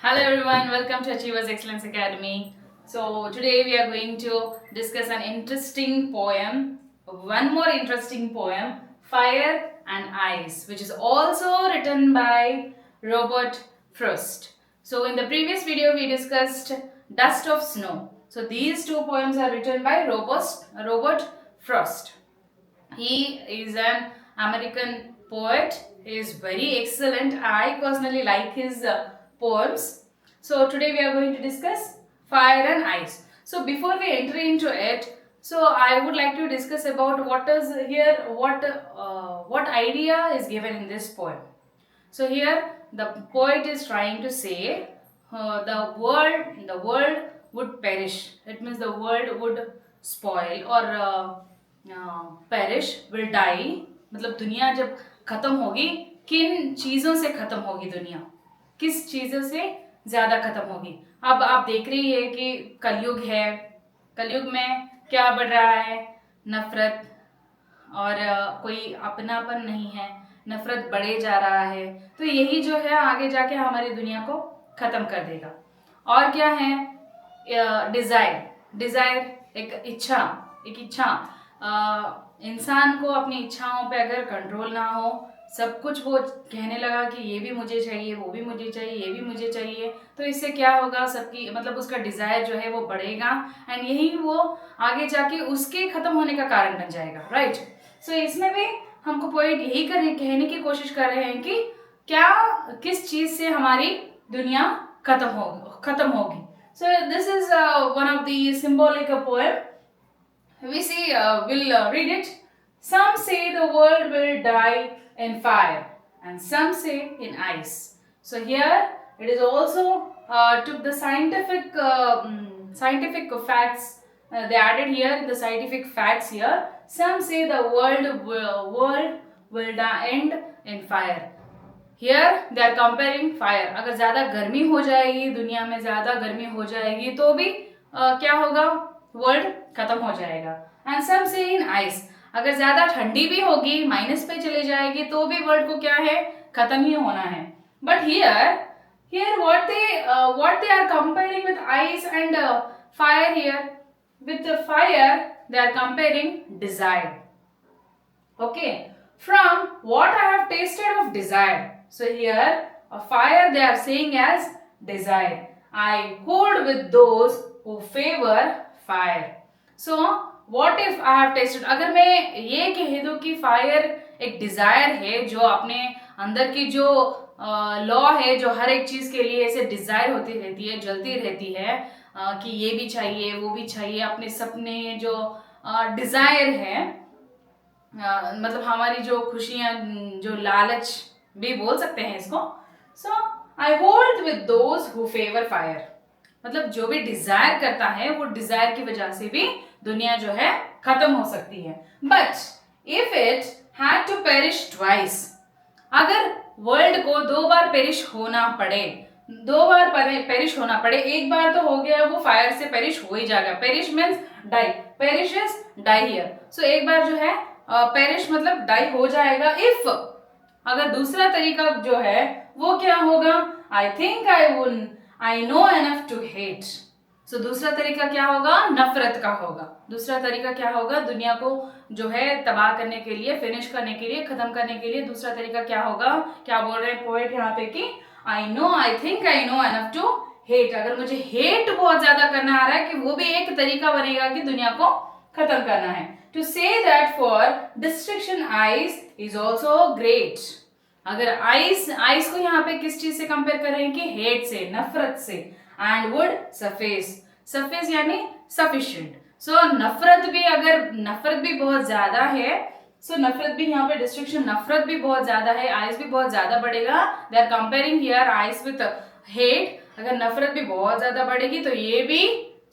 Hello everyone, welcome to Achievers Excellence Academy. So today we are going to discuss an interesting poem, one more interesting poem, Fire and Ice, which is also written by Robert Frost. So in the previous video we discussed Dust of Snow. So these two poems are written by Robert Frost. He is an American poet. He is very excellent. I personally like his poems. So today we are going to discuss Fire and Ice. So before we enter into it, so I would like to discuss about what is here, what idea is given in this poem. So here the poet is trying to say the world would perish. It means the world would spoil or perish, will die. मतलब दुनिया जब खत्म होगी, किन चीजों से खत्म होगी दुनिया, किस चीजों से ज्यादा खत्म होगी. अब आप देख रही है कि कलयुग है. कलयुग में क्या बढ़ रहा है? नफरत और कोई अपनापन नहीं है. नफरत बढ़े जा रहा है. तो यही जो है आगे जाके हमारी दुनिया को खत्म कर देगा. और क्या है? डिजायर एक इच्छा. इंसान को अपनी इच्छाओं पे अगर कंट्रोल ना हो, सब कुछ वो कहने लगा कि ये भी मुझे चाहिए, वो भी मुझे चाहिए, ये भी मुझे चाहिए, तो इससे क्या होगा? सबकी मतलब उसका डिजायर जो है वो बढ़ेगा एंड यही वो आगे जाके उसके खत्म होने का कारण बन जाएगा. राइट. सो इसमें भी हमको पोएट यही कहने की कोशिश कर रहे हैं कि क्या किस चीज से हमारी दुनिया खत्म होगी. So this is one of the symbolic poem. We see, we'll read it. Some say the world will die in fire and some say in ice. So here it is also took the scientific facts. They added here the scientific facts here. Some say the world will end in fire. Here they are comparing fire. अगर ज़्यादा गर्मी हो जाएगी, दुनिया में ज़्यादा गर्मी हो जाएगी तो भी क्या होगा? वर्ल्ड खत्म हो जाएगा. एंड सम से इन आइस, अगर ज्यादा ठंडी भी होगी, माइनस पे चले जाएगी तो भी वर्ल्ड को क्या है? खत्म ही होना है. But here what they are comparing with ice and fire here. With the fire they are comparing desire. Okay, from what I have tasted of desire. So here a fire they are saying as desire. I hold with those who favor fire. So what if I have tasted, अगर मैं ये कह दूं कि fire एक Dzire है, जो अपने अंदर की जो लॉ है, जो हर एक चीज के लिए ऐसे डिजायर होती रहती है, जलती रहती है कि ये भी चाहिए, वो भी चाहिए, अपने सपने जो डिजायर है, मतलब हमारी जो खुशियां, जो लालच भी बोल सकते हैं इसको. So I hold with those who favour fire. मतलब जो भी डिजायर करता है वो डिजायर की वजह से भी दुनिया जो है खत्म हो सकती है. But if it had to perish twice, अगर वर्ल्ड को दो बार पेरिश होना पड़े, एक बार तो हो गया, वो फायर से पेरिश हो ही जाएगा. Perish means die, perish is die here. So एक बार जो है पेरिश मतलब डाई हो जाएगा. इफ अगर दूसरा तरीका जो है वो क्या होगा? I think I know enough to hate. So दूसरा तरीका क्या होगा? नफरत का होगा. दूसरा तरीका क्या होगा? दुनिया को जो है तबाह करने के लिए, फिनिश करने के लिए, खत्म करने के लिए दूसरा तरीका क्या होगा? क्या बोल रहे हैं पोएट यहाँ पे कि I think I know enough to hate. अगर मुझे हेट बहुत ज्यादा करना आ रहा है कि वो भी एक तरीका बनेगा कि दुनिया को खत्म करना है. टू से that for destruction ice is also great. अगर आइस को यहाँ पे किस चीज से कंपेयर कर रहे हैं? कि हेट से, नफरत से. एंड वुड सफेस यानी सफिशिएंट. सो नफरत भी बहुत ज्यादा है. सो नफरत भी यहाँ पे डिस्ट्रक्शन, नफरत भी बहुत ज्यादा है, आइस भी बहुत ज्यादा बढ़ेगा. They are comparing here ice with hate. अगर नफरत भी बहुत ज्यादा बढ़ेगी तो ये भी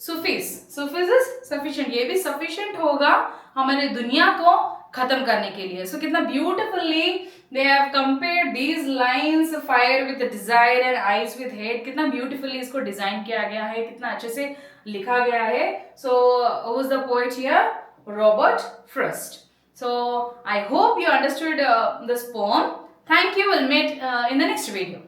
सुफिस इज सफिशिएंट, ये भी सफिशिएंट होगा हमारे दुनिया को खत्म करने के लिए. सो कितना beautifully they have compared these lines, fire with desire and ice with hate. कितना ब्यूटिफुली इसको डिजाइन किया गया है, कितना अच्छे से लिखा गया है. So who is the poet here? Robert Frost. So I hope you understood this poem. Thank you. We'll meet in the next video.